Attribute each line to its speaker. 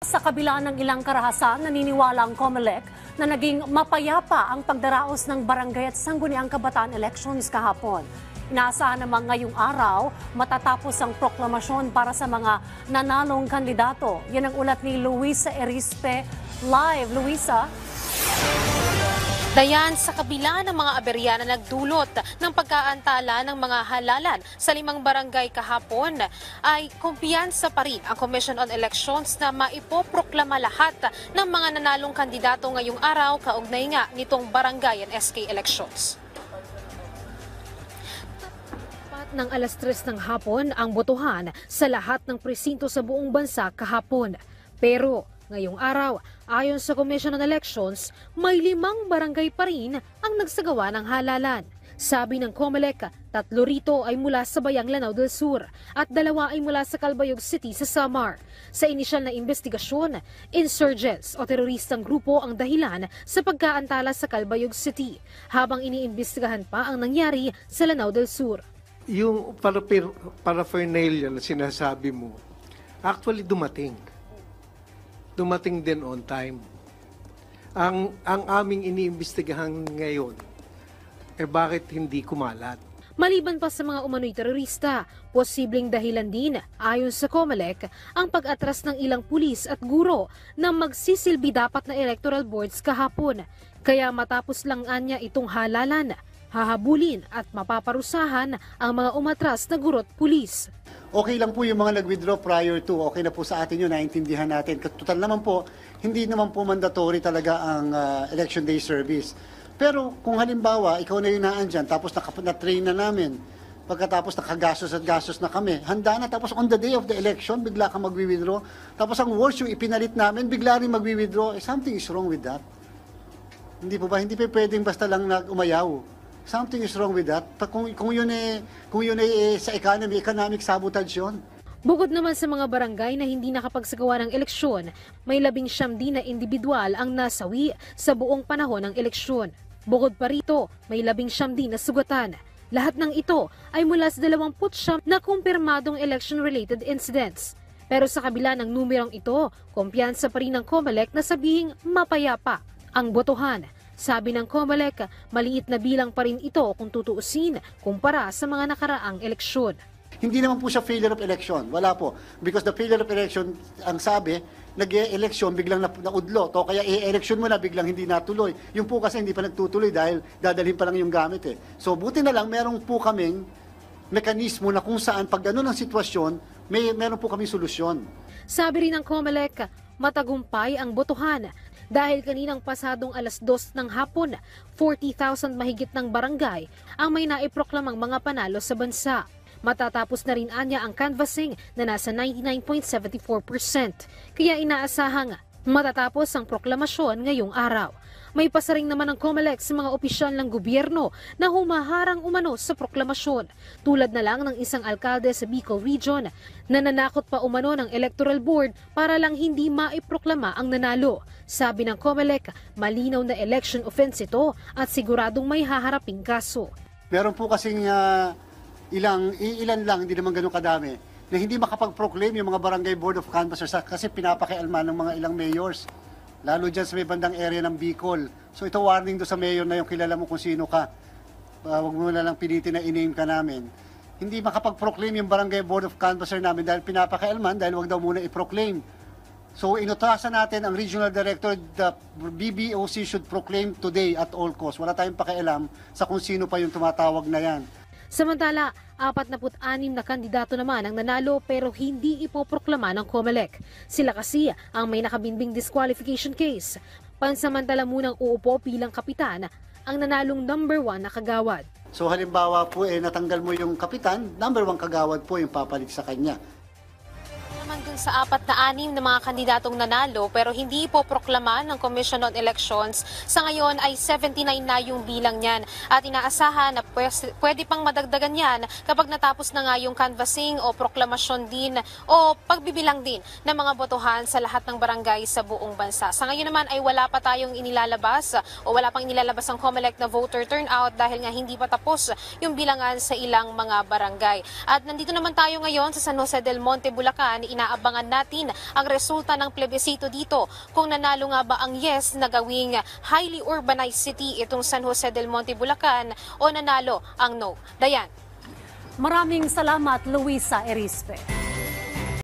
Speaker 1: Sa kabila ng ilang karahasan, naniniwala ang COMELEC na naging mapayapa ang pagdaraos ng barangay at sangguniang kabataan elections kahapon. Inaasahan naman ngayong araw, matatapos ang proklamasyon para sa mga nanalong kandidato. Yan ang ulat ni Luisa Erispe. Live, Luisa.
Speaker 2: Dayan, sa kabila ng mga aberya na nagdulot ng pagkaantala ng mga halalan sa 5 barangay kahapon, ay kumpiyansa pa rin ang Commission on Elections na maipoproklama lahat ng mga nanalong kandidato ngayong araw kaugnay nga nitong barangay and SK elections. Ng alas 3 ng hapon ang botohan sa lahat ng presinto sa buong bansa kahapon. Pero ngayong araw, ayon sa Commission on Elections, may 5 barangay pa rin ang nagsagawa ng halalan. Sabi ng COMELEC, 3 rito ay mula sa Bayang Lanao del Sur at 2 ay mula sa Calbayog City sa Samar. Sa inisyal na investigasyon, insurgents o teroristang grupo ang dahilan sa pagkaantala sa Calbayog City, habang iniimbestigahan pa ang nangyari sa Lanao del Sur.
Speaker 3: Yung paraphernalia na sinasabi mo, actually dumating din on time. Ang aming iniimbestigahan ngayon, bakit hindi kumalat?
Speaker 2: Maliban pa sa mga umano'y terorista, posibleng dahilan din, ayon sa COMELEC, ang pag-atras ng ilang pulis at guro na magsisilbi dapat na electoral boards kahapon. Kaya matapos lang anya itong halalan, hahabulin at mapaparusahan ang mga umatras na guro't pulis.
Speaker 4: Okay lang po yung mga nag-withdraw prior to, okay na po sa atin yun, naintindihan natin. Total naman po, hindi naman po mandatory talaga ang election day service. Pero kung halimbawa, ikaw na yung naandyan, tapos na-train na namin, pagkatapos nakagastos at gastos na kami, handa na, tapos on the day of the election, bigla ka mag-withdraw. Tapos ang worst yung ipinalit namin, bigla rin mag-withdraw. Something is wrong with that. Hindi po ba? Hindi pa pwedeng basta lang umayaw. Something is wrong with that. Kung yun sa economic sabotage yun.
Speaker 2: Bukod naman sa mga barangay na hindi nakapagsagawa ng eleksyon, may 19 din na individual ang nasawi sa buong panahon ng eleksyon. Bukod pa rito, may 19 din na sugatan. Lahat ng ito ay mula sa 29 na kumpirmadong election-related incidents. Pero sa kabila ng numerong ito, kumpiyansa pa rin ng COMELEC na sabihing mapayapa ang botohan. Sabi ng COMELEC, maliit na bilang pa rin ito kung tutuusin kumpara sa mga nakaraang eleksyon.
Speaker 4: Hindi naman po siya failure of election. Wala po. Because the failure of election, ang sabi, nag-e-election, biglang naudlo. O kaya e-election mo na, biglang hindi natuloy. Yung po kasi hindi pa nagtutuloy dahil dadalhin pa lang yung gamit eh. So buti na lang, meron po kaming mekanismo na kung saan pag gano'n ang sitwasyon, meron po kaming solusyon.
Speaker 2: Sabi rin ng COMELEC, matagumpay ang botohan. Dahil kaninang pasadong alas 2 ng hapon, 40,000 mahigit ng barangay ang may naiproklamang mga panalo sa bansa. Matatapos na rin anya ang canvassing na nasa 99.74%. Kaya inaasahang matatapos ang proklamasyon ngayong araw. May pasaring naman ng COMELEC sa mga opisyal ng gobyerno na humaharang umano sa proklamasyon. Tulad na lang ng isang alkalde sa Bicol Region na nanakot pa umano ng electoral board para lang hindi maiproklama ang nanalo. Sabi ng COMELEC, malinaw na election offense ito at siguradong may haharaping kaso.
Speaker 4: Meron po kasing ilan lang, hindi naman ganun kadami, na hindi makapag-proclaim yung mga barangay board of canvassers kasi pinapakialman ng mga ilang mayors. Lalo dyan sa may bandang area ng Bicol. So ito warning do sa mayor na yung kilala mo kung sino ka. Huwag mo na lang pilitin na i-name ka namin. Hindi makapag-proclaim yung barangay board of canvasser namin dahil pinapakialman dahil wag daw muna i-proclaim. So inutasan natin ang regional director, the BBOC should proclaim today at all costs. Wala tayong pakialam sa kung sino pa yung tumatawag na yan.
Speaker 2: Samantala, 46 na kandidato naman ang nanalo pero hindi ipoproklama ng COMELEC. Sila kasi ang may nakabinbing disqualification case. Pansamantala munang uupo bilang kapitan ang nanalong number 1 na kagawad.
Speaker 4: So halimbawa po natanggal mo yung kapitan, number 1 kagawad po yung papalit sa kanya.
Speaker 2: Naman dun sa 46 na mga kandidatong nanalo pero hindi po proklama ng Commission on Elections, sa ngayon ay 79 na yung bilang niyan at inaasahan na pwede pang madagdagan yan kapag natapos na nga yung canvassing o proklamasyon din o pagbibilang din ng mga botohan sa lahat ng barangay sa buong bansa. Sa ngayon naman ay wala pa tayong inilalabas o wala pang inilalabas ang COMELEC na voter turnout dahil nga hindi pa tapos yung bilangan sa ilang mga barangay. At nandito naman tayo ngayon sa San Jose del Monte, Bulacan. inaabangan natin ang resulta ng plebisito dito kung nanalo nga ba ang yes na gawing highly urbanized city itong San Jose del Monte, Bulacan o nanalo ang no. Dayan.
Speaker 1: Maraming salamat, Luisa Erispe.